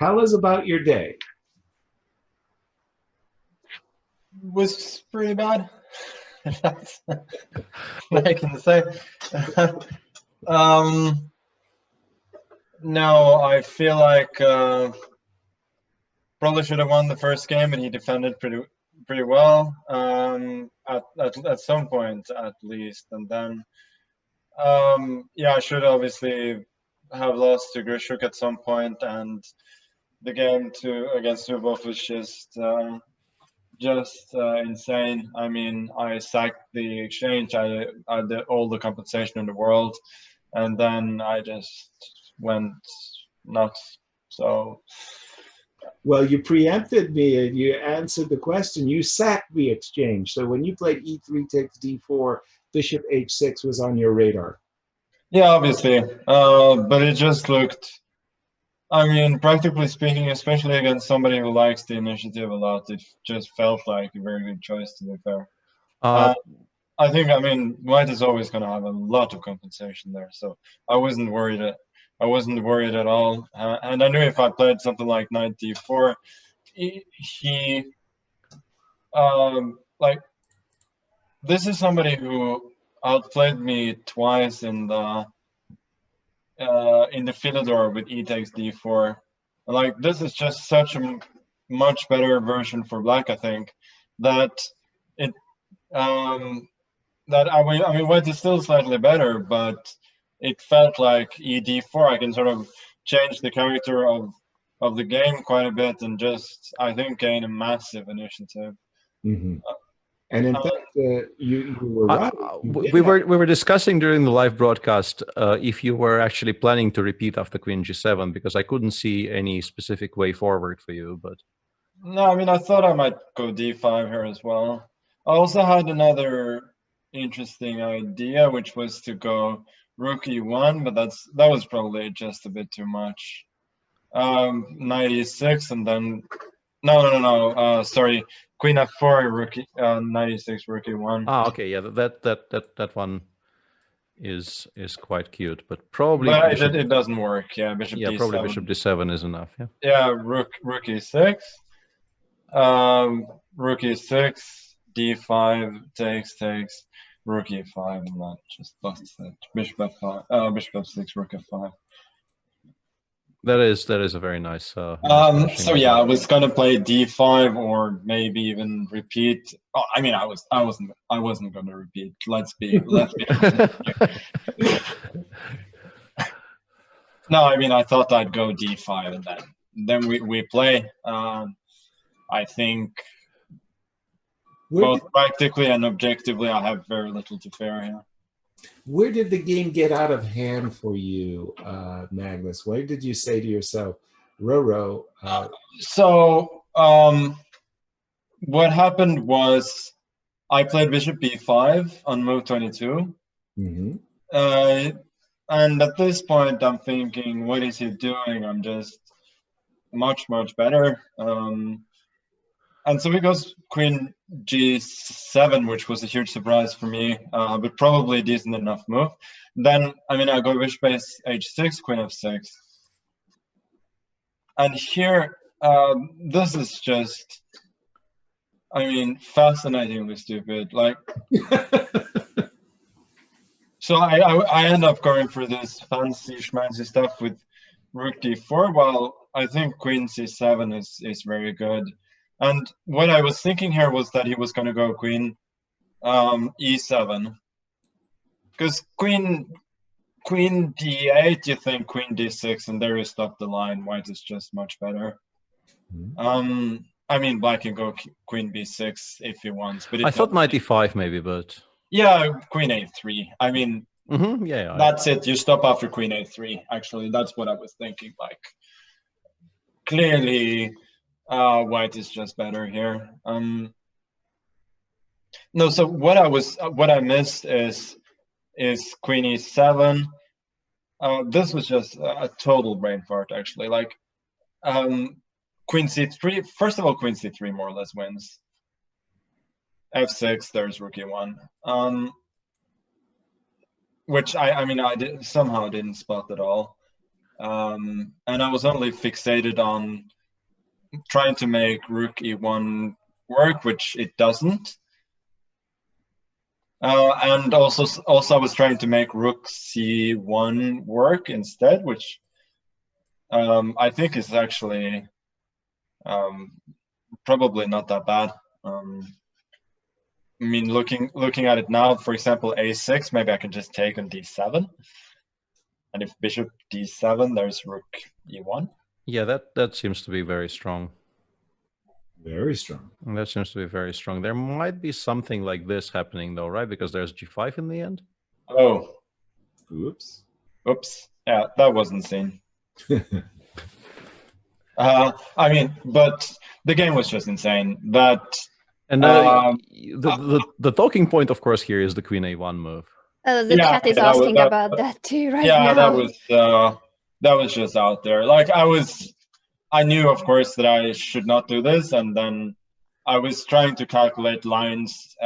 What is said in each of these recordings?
Tell us about your day. Was pretty bad. That's what I can say. um, no, I feel like probably should have won the first game, and he defended pretty well at some point at least, and then yeah, I should obviously have lost to Grishuk at some point, and the game against Zubov was just insane. I mean, I sacked the exchange. I did all the compensation in the world, and then I just went nuts. So, Well, you preempted me and you answered the question. You sacked the exchange. So when you played e3 takes d4, bishop h6 was on your radar. yeah, obviously, but it just looked. I mean, practically speaking, especially against somebody who likes the initiative a lot, it just felt like a very good choice, to be fair. I think, I mean, White is always going to have a lot of compensation there, so I wasn't worried. I wasn't worried at all, and I knew if I played something like knight d4, he like this is somebody who outplayed me twice in the Philidor with e takes d4. Like, this is just such a much better version for black, I think, that it that I mean white is still slightly better, but it felt like e4 I can sort of change the character of the game quite a bit and just, I think, gain a massive initiative. Mm-hmm. And in fact, you were right. We were discussing during the live broadcast if you were actually planning to repeat after Queen G7, because I couldn't see any specific way forward for you. But no, I mean, I thought I might go d5 here as well. I also had another interesting idea, which was to go rook e1, but that was probably just a bit too much. Knight e6, and then no. Sorry, Queen f4, rook knight e6, rook e1. Ah, okay, yeah, that one is quite cute, but probably but it doesn't work. Yeah, bishop d7. Probably bishop d7 is enough. Yeah. Yeah, rook e6, rook e6, d5 takes, rook e5, and that just busts it. Bishop f5, bishop f6, rook f5. That is a very nice. So yeah, I was gonna play d5 or maybe even repeat. Oh, I mean, I wasn't gonna repeat. Let's be. No, I mean, I thought I'd go d5 and then we play. I think both practically and objectively, I have very little to fear here. Where did the game get out of hand for you, Magnus? Where did you say to yourself, Roro? So what happened was I played bishop b5 on move 22. Mm-hmm. And at this point, I'm thinking, what is he doing? I'm just much better. And so he goes queen g7, which was a huge surprise for me, but probably a decent enough move. Then, I mean, I go bishop h6, queen f6. And here, this is just, I mean, fascinatingly stupid. Like, so I end up going for this fancy schmancy stuff with rook d4, while I think queen c7 is very good. And what I was thinking here was that he was going to go queen e7, because queen d8, you think queen d6, and there you stop the line. White is just much better. Mm-hmm. I mean, black can go queen b6 if he wants, but I thought knight e5 maybe, but yeah, queen a3. I mean, yeah, that's it. You stop after queen a3. Actually, that's what I was thinking. Like, clearly, white is just better here. No, so what I missed is queen e7. This was just a total brain fart, actually. Like, queen c3. First of all, queen c3 more or less wins. f6. There's rook e1. Which I mean, somehow didn't spot at all. and I was only fixated on trying to make rook e1 work, which it doesn't. And also I was trying to make rook c1 work instead, which I think is actually probably not that bad. I mean, looking at it now, for example, a6, maybe I can just take on d7. And if bishop d7, there's rook e1. Yeah, that seems to be very strong. Very strong. That seems to be very strong. There might be something like this happening though, right? Because there's g5 in the end. Oh. Oops. Oops. Yeah, that wasn't seen. I mean, but the game was just insane. That and the talking point, of course, here is the queen a1 move. The chat is asking about that too right now. Yeah, that was just out there. Like I knew, of course, that I should not do this, and then I was trying to calculate lines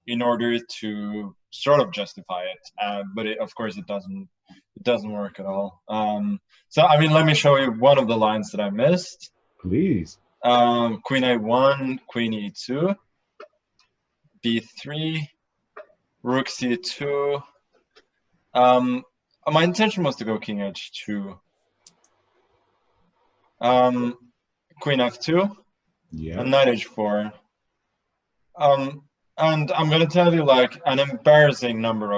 in order to sort of justify it, but of course it doesn't work at all. So I mean, let me show you one of the lines that I missed. Please. Queen a1, queen e2, b3, rook c2. My intention was to go king h2. Queen f2, yeah, and knight h4. And I'm gonna tell you, like, there are an embarrassing number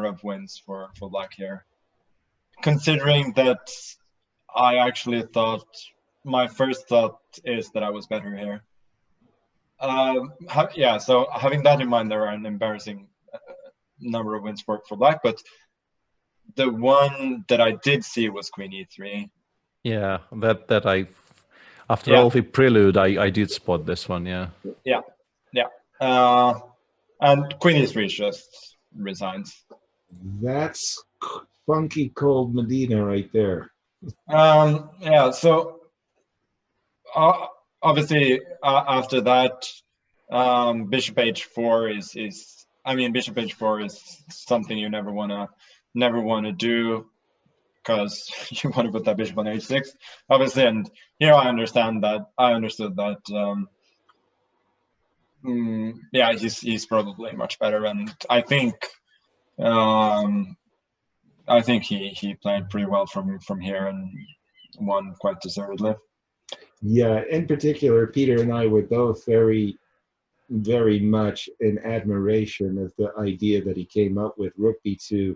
of wins for black here, considering that I actually thought, my first thought is that I was better here. Yeah, so having that in mind, there are an embarrassing number of wins for black, but the one that I did see was queen e3. Yeah, that I, after all the prelude, I did spot this one. Yeah. Yeah. And queen e3 just resigns. That's funky cold Medina right there. Yeah. So obviously after that, bishop h4 is I mean, bishop h4 is something you never wanna do, because you want to put that bishop on h6, obviously. And here I understood that yeah, he's probably much better, and I think he played pretty well from here and won quite deservedly. Yeah, in particular, Peter and I were both very, very much in admiration of the idea that he came up with: rook b2,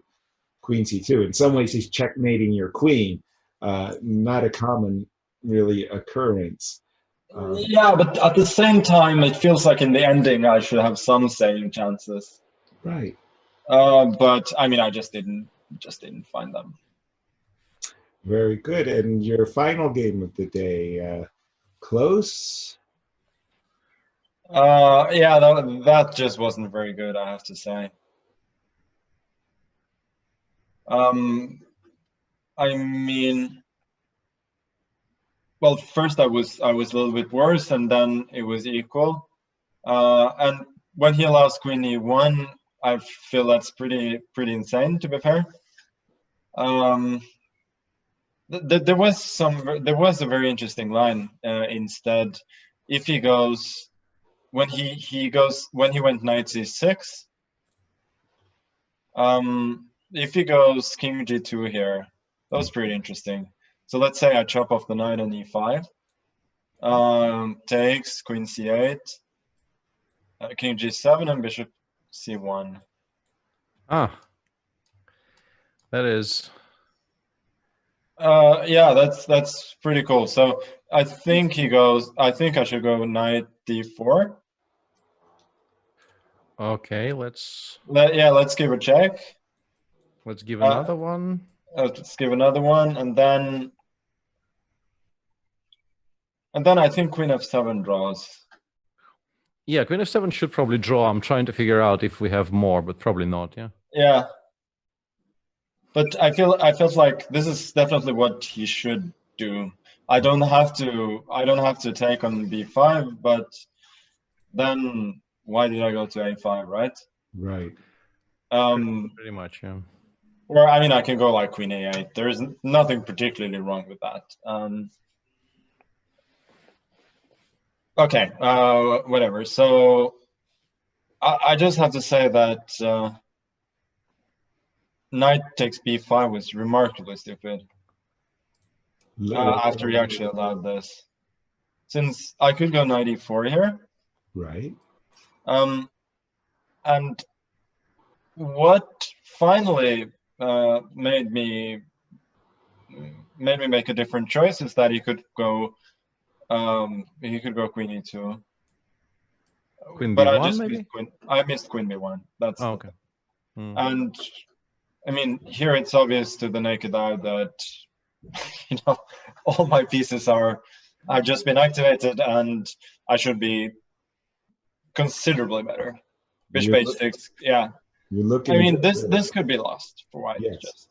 queen c2. In some ways, he's checkmating your queen. Not a common, really, occurrence. Yeah, but at the same time, it feels like in the ending I should have some saving chances. Right. But I mean, I just didn't find them. Very good. And your final game of the day, close? Yeah, that just wasn't very good, I have to say. I mean, well, first I was a little bit worse, and then it was equal. And when he allows queen e1, I feel that's pretty insane, to be fair. There was a very interesting line instead. If he goes, when he went knight c6, if he goes king g2 here, that was pretty interesting. So let's say I chop off the knight on e5, takes queen c8, king g7, and bishop c1. Ah, that is. Yeah, that's pretty cool. So I think I should go knight d4. Okay, let's give a check. Let's give another one. Let's give another one, and then I think queen f7 draws. Yeah, queen f7 should probably draw. I'm trying to figure out if we have more, but probably not. Yeah. Yeah. But I felt like this is definitely what he should do. I don't have to take on b5, but then why did I go to a5, right? Right. Pretty much, yeah. Or I mean, I can go like queen a8. There is nothing particularly wrong with that. Okay, whatever. So I just have to say that knight takes b5 was remarkably stupid. After he actually allowed this, since I could go knight e4 here. Right. And what finally made me make a different choice is that he could go queen e2. Queen but b1 I missed queen b1. That's okay. And I mean, here it's obvious to the naked eye that all my pieces have just been activated, and I should be considerably better. Bishop h6, yeah. You're looking. I mean, this could be lost for white. Yes.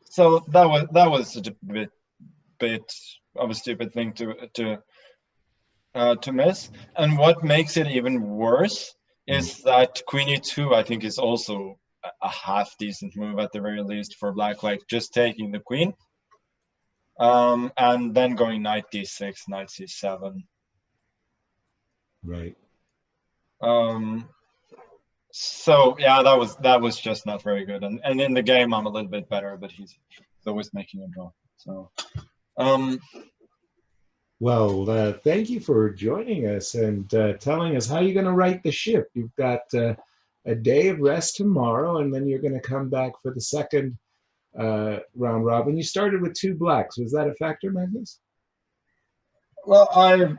So that was a bit of a stupid thing to miss. And what makes it even worse is that queen e2, I think, is also a half decent move at the very least for black, like just taking the queen, and then going knight d6, knight c7. Right. So yeah, that was just not very good. And in the game, I'm a little bit better, but he's always making a draw. So. Well, thank you for joining us and telling us how you're going to right the ship. You've got a day of rest tomorrow, and then you're going to come back for the second round robin. You started with 2 blacks. Was that a factor, Magnus? Well, I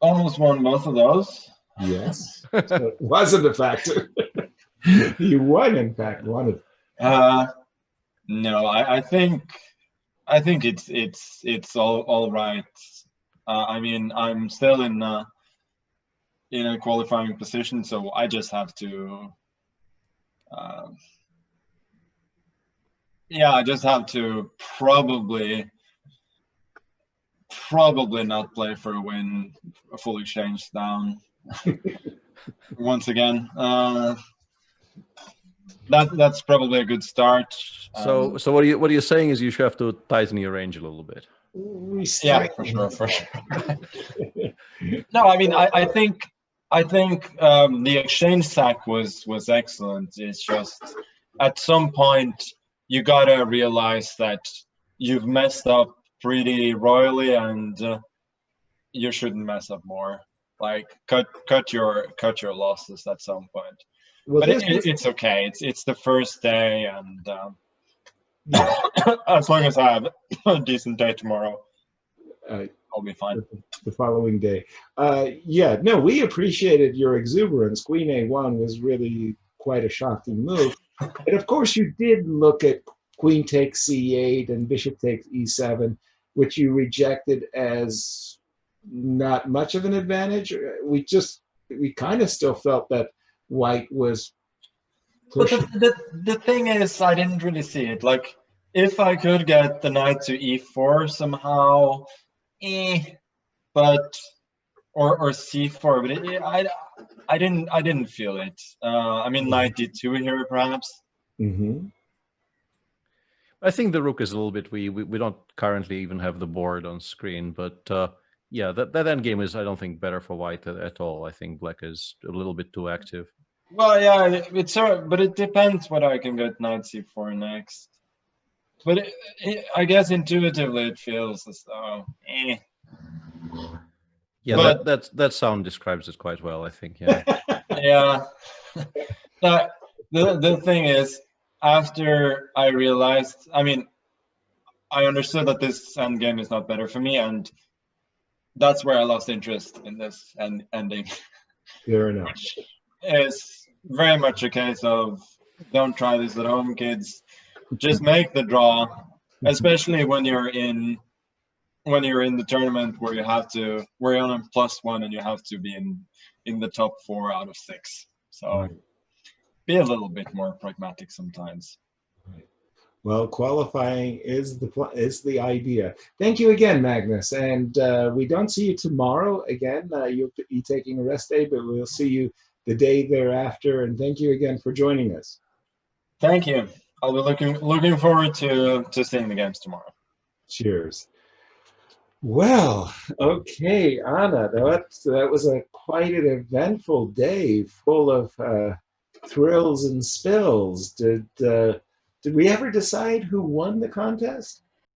almost won both of those. Yes. So it wasn't a factor. You won, in fact, one of them. No, I think it's all right. I mean, I'm still in a qualifying position, so I just have to. Yeah, I just have to probably not play for a win, a full exchange down. Once again, that's probably a good start. So what are you saying is you should have to tighten your range a little bit. Yeah, for sure. No, I mean, I think the exchange sack was excellent. It's just at some point you gotta realize that you've messed up pretty royally, and you shouldn't mess up more. Like cut your losses at some point. Well, but it's okay. It's the first day, and as long as I have a decent day tomorrow, I'll be fine. The following day. Yeah, no, we appreciated your exuberance. Queen a1 was really quite a shocking move. And of course, you did look at queen takes c8 and bishop takes e7, which you rejected as not much of an advantage. We kind of still felt that white was pushing. But the thing is, I didn't really see it. Like, if I could get the knight to e4 somehow, but or c4, but I didn't feel it. I mean, knight d2 here perhaps. I think the rook is a little bit. We don't currently even have the board on screen, but yeah, that endgame is, I don't think, better for white at all. I think black is a little bit too active. Well, yeah, but it depends what I can get knight c4 next. But I guess intuitively it feels as though. Yeah, but that sound describes it quite well, I think. Yeah. Yeah. The thing is, after I realized, I mean, I understood that this endgame is not better for me, and that's where I lost interest in this ending. Fair enough. Which is very much a case of don't try this at home, kids. Just make the draw, especially when you're in the tournament where you're on a +1 and you have to be in the top 4 out of 6. So be a little bit more pragmatic sometimes. Right. Well, qualifying is the idea. Thank you again, Magnus. And we don't see you tomorrow again. You'll be taking a rest day, but we'll see you the day thereafter. And thank you again for joining us. Thank you. I'll be looking forward to seeing the games tomorrow. Cheers. Well, okay, Anna, that was quite an eventful day, full of thrills and spills. Did we ever decide who won the contest?